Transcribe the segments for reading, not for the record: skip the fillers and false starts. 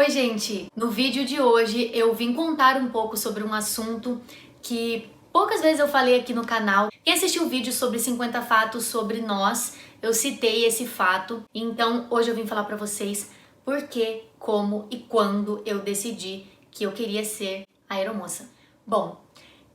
Oi gente, no vídeo de hoje eu vim contar um pouco sobre um assunto que poucas vezes eu falei aqui no canal. Quem assistiu o vídeo sobre 50 fatos sobre nós, eu citei esse fato, então hoje eu vim falar pra vocês por que, como e quando eu decidi que eu queria ser aeromoça. Bom,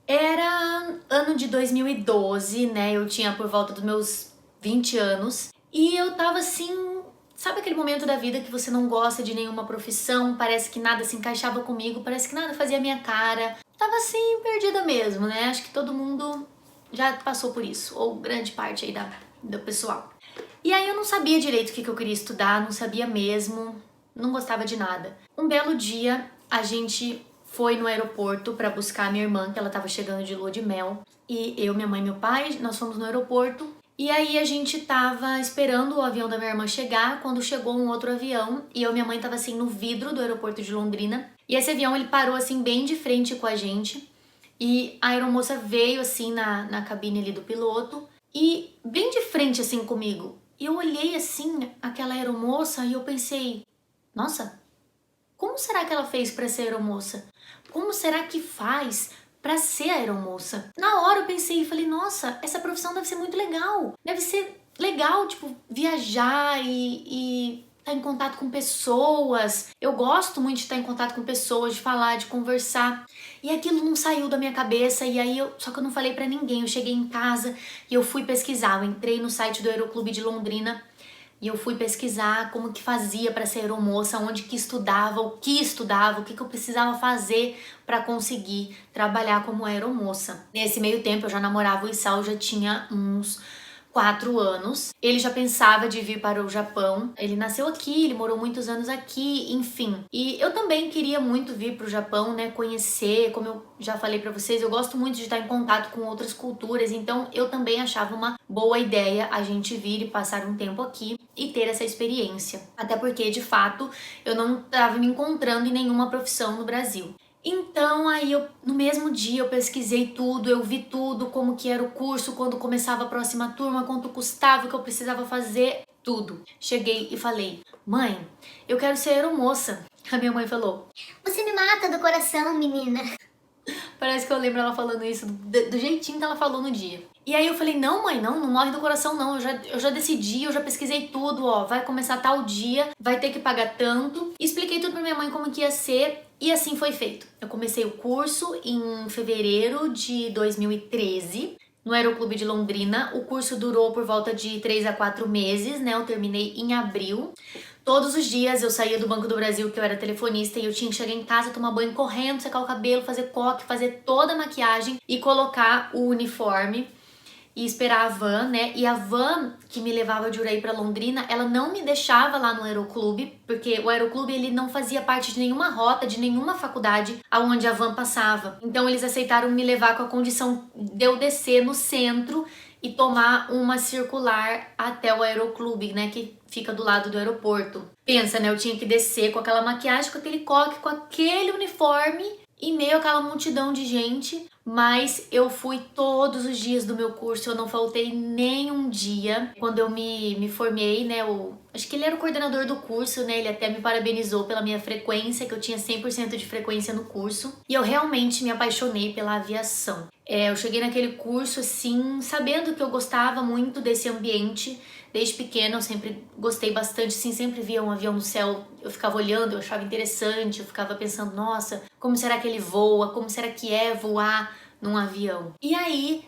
era ano de 2012, né, eu tinha por volta dos meus 20 anos e eu tava assim. Sabe aquele momento da vida que você não gosta de nenhuma profissão, parece que nada se encaixava comigo, parece que nada fazia a minha cara. Tava assim, perdida mesmo, né? Acho que todo mundo já passou por isso, ou grande parte aí do pessoal. E aí eu não sabia direito o que eu queria estudar, não sabia mesmo, não gostava de nada. Um belo dia, a gente foi no aeroporto pra buscar a minha irmã, que ela tava chegando de lua de mel. E eu, minha mãe e meu pai, nós fomos no aeroporto. E aí a gente tava esperando o avião da minha irmã chegar, quando chegou um outro avião e eu e minha mãe tava assim no vidro do aeroporto de Londrina. E esse avião ele parou assim bem de frente com a gente e a aeromoça veio assim na cabine ali do piloto e bem de frente assim comigo. E eu olhei assim aquela aeromoça e eu pensei, nossa, como será que ela fez pra ser aeromoça? Como será que faz pra ser aeromoça? Na hora eu pensei e falei, nossa, essa profissão deve ser muito legal. Deve ser legal, tipo, viajar e estar em contato com pessoas. Eu gosto muito de estar em contato com pessoas, de falar, de conversar. E aquilo não saiu da minha cabeça e aí só que eu não falei pra ninguém. Eu cheguei em casa e eu fui pesquisar. Eu entrei no site do Aeroclube de Londrina e eu fui pesquisar como que fazia para ser aeromoça, onde que estudava, o que eu precisava fazer para conseguir trabalhar como aeromoça. Nesse meio tempo eu já namorava o Issal, já tinha uns 4 anos. Ele já pensava de vir para o Japão. Ele nasceu aqui, ele morou muitos anos aqui, enfim. E eu também queria muito vir para o Japão, né, conhecer, como eu já falei para vocês, eu gosto muito de estar em contato com outras culturas, então eu também achava uma boa ideia a gente vir e passar um tempo aqui e ter essa experiência. Até porque, de fato, eu não estava me encontrando em nenhuma profissão no Brasil. Então aí no mesmo dia eu pesquisei tudo, eu vi tudo, como que era o curso, quando começava a próxima turma, quanto custava, o que eu precisava fazer, tudo. Cheguei e falei, mãe, eu quero ser aeromoça. A minha mãe falou, você me mata do coração, menina. Parece que eu lembro ela falando isso do jeitinho que ela falou no dia. E aí eu falei, não mãe, não morre do coração não, eu já decidi, eu já pesquisei tudo, ó, vai começar tal dia, vai ter que pagar tanto. Expliquei tudo pra minha mãe como que ia ser e assim foi feito. Eu comecei o curso em fevereiro de 2013. No Aeroclube de Londrina. O curso durou por volta de 3 a 4 meses, né? Eu terminei em abril. Todos os dias eu saía do Banco do Brasil, que eu era telefonista, e eu tinha que chegar em casa, tomar banho correndo, secar o cabelo, fazer coque, fazer toda a maquiagem e colocar o uniforme e esperar a van, né? E a van que me levava de Uraí para Londrina, ela não me deixava lá no Aeroclube, porque o Aeroclube ele não fazia parte de nenhuma rota, de nenhuma faculdade aonde a van passava. Então eles aceitaram me levar com a condição de eu descer no centro e tomar uma circular até o Aeroclube, né, que fica do lado do aeroporto. Pensa, né, eu tinha que descer com aquela maquiagem, com aquele coque, com aquele uniforme, em meio àquela multidão de gente, mas eu fui todos os dias do meu curso, eu não faltei nem um dia. Quando eu me formei, né, acho que ele era o coordenador do curso, né, ele até me parabenizou pela minha frequência, que eu tinha 100% de frequência no curso, e eu realmente me apaixonei pela aviação. Eu cheguei naquele curso, assim, sabendo que eu gostava muito desse ambiente. Desde pequena eu sempre gostei bastante, assim, sempre via um avião no céu, eu ficava olhando, eu achava interessante, eu ficava pensando, nossa, como será que ele voa? Como será que é voar num avião? E aí,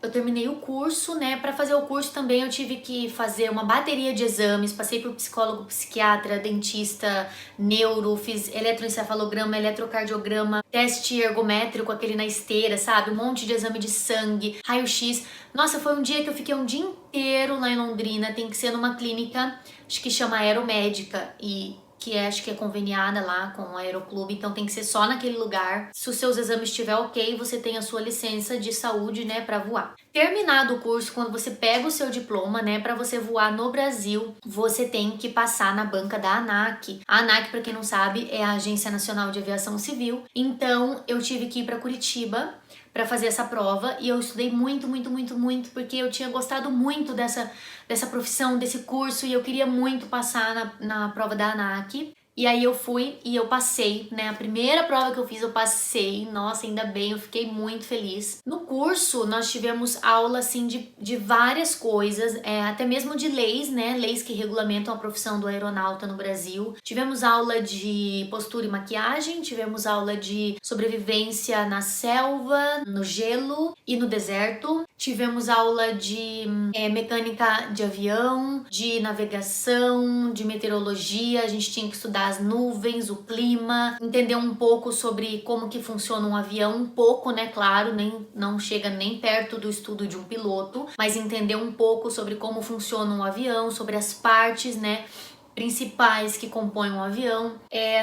eu terminei o curso, né? Para fazer o curso também eu tive que fazer uma bateria de exames, passei por psicólogo, psiquiatra, dentista, neuro, fiz eletroencefalograma, eletrocardiograma, teste ergométrico, aquele na esteira, sabe? Um monte de exame de sangue, raio-x. Nossa, foi um dia que eu fiquei um dia inteiro lá em Londrina, tem que ser numa clínica, acho que chama Aeromédica, e que acho que é conveniada lá com o Aeroclube, então tem que ser só naquele lugar. Se os seus exames estiver ok, você tem a sua licença de saúde, né, para voar. Terminado o curso, quando você pega o seu diploma, né, para você voar no Brasil, você tem que passar na banca da ANAC. A ANAC, para quem não sabe, é a Agência Nacional de Aviação Civil. Então, eu tive que ir para Curitiba para fazer essa prova e eu estudei muito, porque eu tinha gostado muito dessa profissão, desse curso e eu queria muito passar na prova da ANAC. E aí eu fui e eu passei, né? A primeira prova que eu fiz eu passei. Nossa, ainda bem, eu fiquei muito feliz. No curso nós tivemos aula assim de várias coisas, até mesmo de leis, né? Leis que regulamentam a profissão do aeronauta no Brasil. Tivemos aula de postura e maquiagem, tivemos aula de sobrevivência na selva, no gelo e no deserto. Tivemos aula de mecânica de avião, de navegação, de meteorologia. A gente tinha que estudar as nuvens, o clima, entender um pouco sobre como que funciona um avião, um pouco, né, claro, não chega nem perto do estudo de um piloto, mas entender um pouco sobre como funciona um avião, sobre as partes, né, principais que compõem um avião.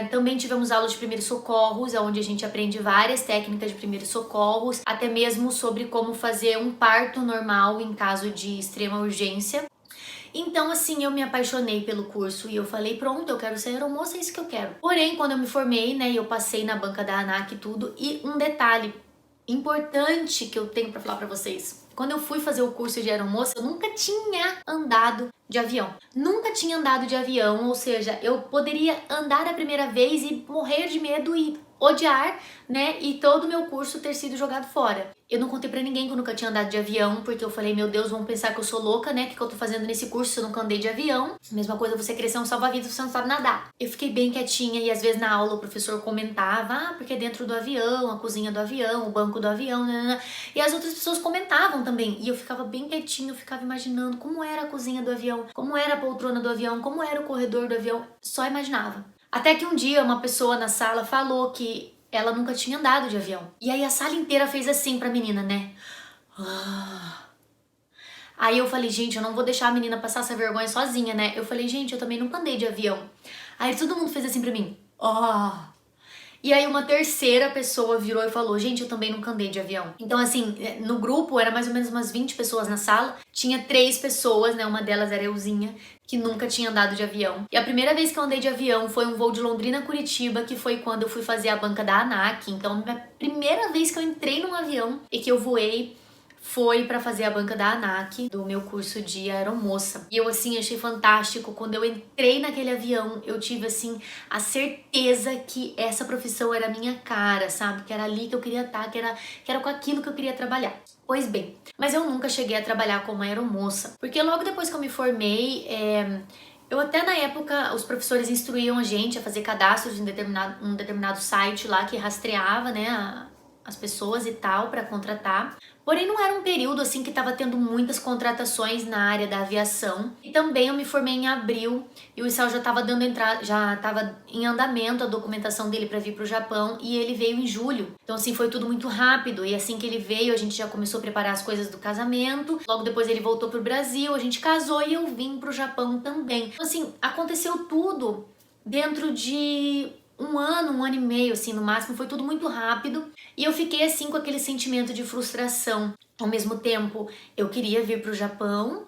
Também tivemos aulas de primeiros socorros, onde a gente aprende várias técnicas de primeiros socorros, até mesmo sobre como fazer um parto normal em caso de extrema urgência. Então, assim, eu me apaixonei pelo curso e eu falei, pronto, eu quero ser aeromoça, é isso que eu quero. Porém, quando eu me formei, né, eu passei na banca da ANAC e tudo, e um detalhe importante que eu tenho pra falar pra vocês. Quando eu fui fazer o curso de aeromoça, eu nunca tinha andado de avião. Nunca tinha andado de avião, ou seja, eu poderia andar a primeira vez e morrer de medo e odiar, né, e todo o meu curso ter sido jogado fora. Eu não contei pra ninguém que eu nunca tinha andado de avião, porque eu falei, meu Deus, vão pensar que eu sou louca, né, o que eu tô fazendo nesse curso se eu nunca andei de avião. Mesma coisa você crescer um salva-vidas se você não sabe nadar. Eu fiquei bem quietinha e às vezes na aula o professor comentava, porque é dentro do avião, a cozinha do avião, o banco do avião, né, e as outras pessoas comentavam também. E eu ficava bem quietinha, eu ficava imaginando como era a cozinha do avião, como era a poltrona do avião, como era o corredor do avião, só imaginava. Até que um dia uma pessoa na sala falou que ela nunca tinha andado de avião. E aí a sala inteira fez assim pra menina, né? Aí eu falei, gente, eu não vou deixar a menina passar essa vergonha sozinha, né? Eu falei, gente, eu também nunca andei de avião. Aí todo mundo fez assim pra mim. E aí uma terceira pessoa virou e falou, gente, eu também nunca andei de avião. Então assim, no grupo era mais ou menos umas 20 pessoas na sala, tinha 3 pessoas, né, uma delas era euzinha, que nunca tinha andado de avião. E a primeira vez que eu andei de avião foi um voo de Londrina a Curitiba, que foi quando eu fui fazer a banca da ANAC. Então a primeira vez que eu entrei num avião e que eu voei foi pra fazer a banca da ANAC, do meu curso de aeromoça. E eu, assim, achei fantástico. Quando eu entrei naquele avião, eu tive, assim, a certeza que essa profissão era a minha cara, sabe? Que era ali que eu queria estar, que era com aquilo que eu queria trabalhar. Pois bem, mas eu nunca cheguei a trabalhar como aeromoça. Porque logo depois que eu me formei, eu até na época, os professores instruíam a gente a fazer cadastros em um determinado site lá que rastreava, né, as pessoas e tal para contratar. Porém, não era um período assim que estava tendo muitas contratações na área da aviação. E também eu me formei em abril e o Issal já estava dando entrada, já estava em andamento a documentação dele para vir para o Japão e ele veio em julho. Então assim, foi tudo muito rápido e assim que ele veio, a gente já começou a preparar as coisas do casamento. Logo depois ele voltou pro Brasil, a gente casou e eu vim pro Japão também. Então assim, aconteceu tudo dentro de um ano e meio, assim, no máximo, foi tudo muito rápido. E eu fiquei, assim, com aquele sentimento de frustração. Ao mesmo tempo, eu queria vir pro Japão,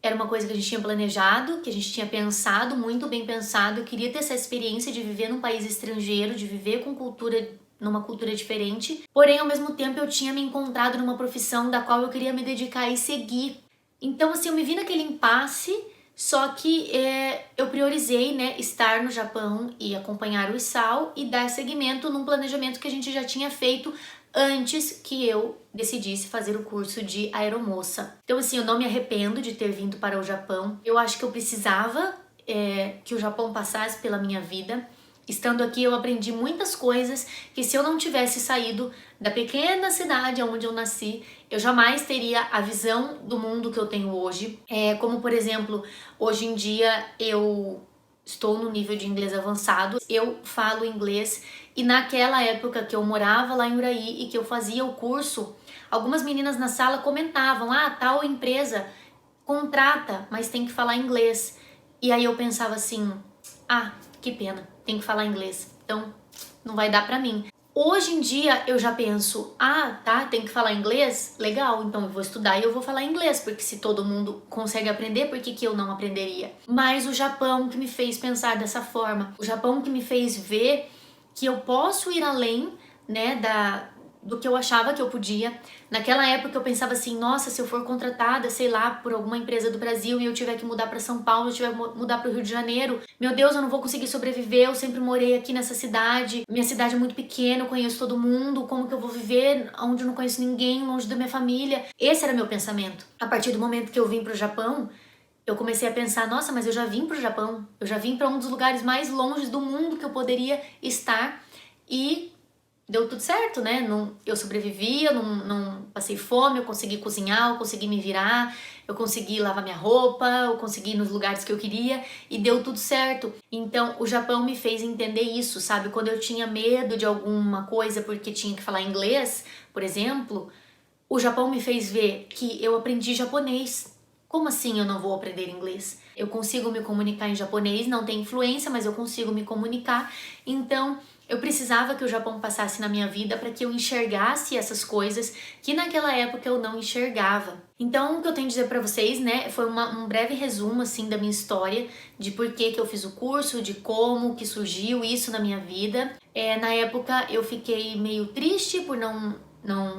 era uma coisa que a gente tinha planejado, que a gente tinha pensado, muito bem pensado. Eu queria ter essa experiência de viver num país estrangeiro, de viver numa cultura diferente. Porém, ao mesmo tempo, eu tinha me encontrado numa profissão da qual eu queria me dedicar e seguir. Então, assim, eu me vi naquele impasse. Só que eu priorizei, né, estar no Japão e acompanhar o Issal e dar seguimento num planejamento que a gente já tinha feito antes que eu decidisse fazer o curso de aeromoça. Então assim, eu não me arrependo de ter vindo para o Japão. Eu acho que eu precisava que o Japão passasse pela minha vida. Estando aqui eu aprendi muitas coisas que se eu não tivesse saído da pequena cidade onde eu nasci, eu jamais teria a visão do mundo que eu tenho hoje. Como por exemplo, hoje em dia eu estou no nível de inglês avançado, eu falo inglês e naquela época que eu morava lá em Uraí e que eu fazia o curso, algumas meninas na sala comentavam, tal empresa contrata, mas tem que falar inglês. E aí eu pensava assim, que pena, tem que falar inglês, então não vai dar pra mim. Hoje em dia eu já penso, tem que falar inglês? Legal, então eu vou estudar e eu vou falar inglês, porque se todo mundo consegue aprender, por que eu não aprenderia? Mas o Japão que me fez pensar dessa forma, o Japão que me fez ver que eu posso ir além, né, do que eu achava que eu podia. Naquela época eu pensava assim, nossa, se eu for contratada, sei lá, por alguma empresa do Brasil e eu tiver que mudar para São Paulo, eu tiver que mudar para o Rio de Janeiro, meu Deus, eu não vou conseguir sobreviver, eu sempre morei aqui nessa cidade, minha cidade é muito pequena, eu conheço todo mundo, como que eu vou viver onde eu não conheço ninguém, longe da minha família? Esse era meu pensamento. A partir do momento que eu vim pro Japão, eu comecei a pensar, nossa, mas eu já vim pro Japão, eu já vim para um dos lugares mais longes do mundo que eu poderia estar e deu tudo certo, né? Eu sobrevivi, eu não passei fome, eu consegui cozinhar, eu consegui me virar, eu consegui lavar minha roupa, eu consegui ir nos lugares que eu queria e deu tudo certo. Então, o Japão me fez entender isso, sabe? Quando eu tinha medo de alguma coisa porque tinha que falar inglês, por exemplo, o Japão me fez ver que eu aprendi japonês. Como assim eu não vou aprender inglês? Eu consigo me comunicar em japonês, não tem influência, mas eu consigo me comunicar. Então, eu precisava que o Japão passasse na minha vida para que eu enxergasse essas coisas que naquela época eu não enxergava. Então, o que eu tenho a dizer para vocês, né, foi um breve resumo assim da minha história, de por que eu fiz o curso, de como que surgiu isso na minha vida. Na época eu fiquei meio triste por não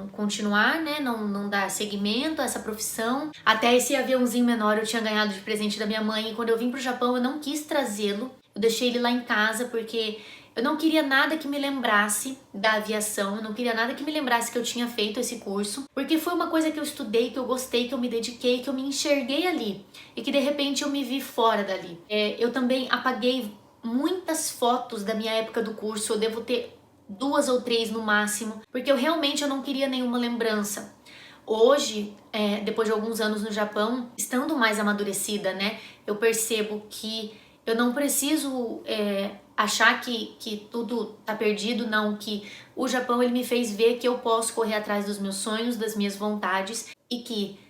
continuar, né, não dar seguimento a essa profissão. Até esse aviãozinho menor eu tinha ganhado de presente da minha mãe e quando eu vim pro Japão eu não quis trazê-lo. Eu deixei ele lá em casa porque eu não queria nada que me lembrasse da aviação, eu não queria nada que me lembrasse que eu tinha feito esse curso, porque foi uma coisa que eu estudei, que eu gostei, que eu me dediquei, que eu me enxerguei ali e que de repente eu me vi fora dali. Eu também apaguei muitas fotos da minha época do curso, eu devo ter 2 ou 3 no máximo, porque eu realmente não queria nenhuma lembrança. Hoje, depois de alguns anos no Japão, estando mais amadurecida, né, eu percebo que eu não preciso achar que tudo tá perdido, não, que o Japão ele me fez ver que eu posso correr atrás dos meus sonhos, das minhas vontades e que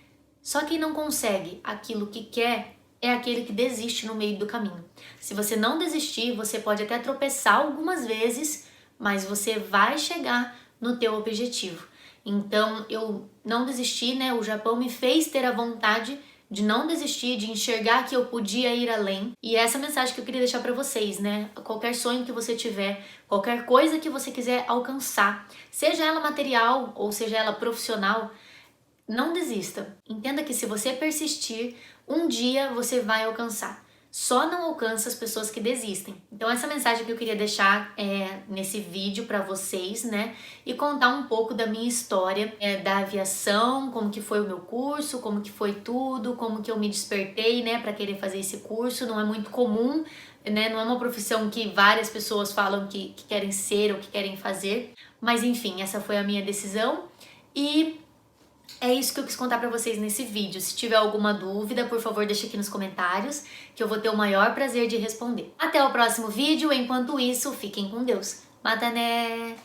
só quem não consegue aquilo que quer é aquele que desiste no meio do caminho. Se você não desistir, você pode até tropeçar algumas vezes, mas você vai chegar no teu objetivo. Então eu não desisti, né? O Japão me fez ter a vontade de não desistir, de enxergar que eu podia ir além. E essa mensagem que eu queria deixar para vocês, né? Qualquer sonho que você tiver, qualquer coisa que você quiser alcançar, seja ela material ou seja ela profissional, não desista. Entenda que se você persistir, um dia você vai alcançar. Só não alcança as pessoas que desistem. Então essa mensagem que eu queria deixar nesse vídeo para vocês, né? E contar um pouco da minha história da aviação, como que foi o meu curso, como que foi tudo, como que eu me despertei, né, para querer fazer esse curso. Não é muito comum, né? Não é uma profissão que várias pessoas falam que querem ser ou que querem fazer. Mas enfim, essa foi a minha decisão e é isso que eu quis contar pra vocês nesse vídeo. Se tiver alguma dúvida, por favor, deixa aqui nos comentários, que eu vou ter o maior prazer de responder. Até o próximo vídeo, enquanto isso, fiquem com Deus. Mata né!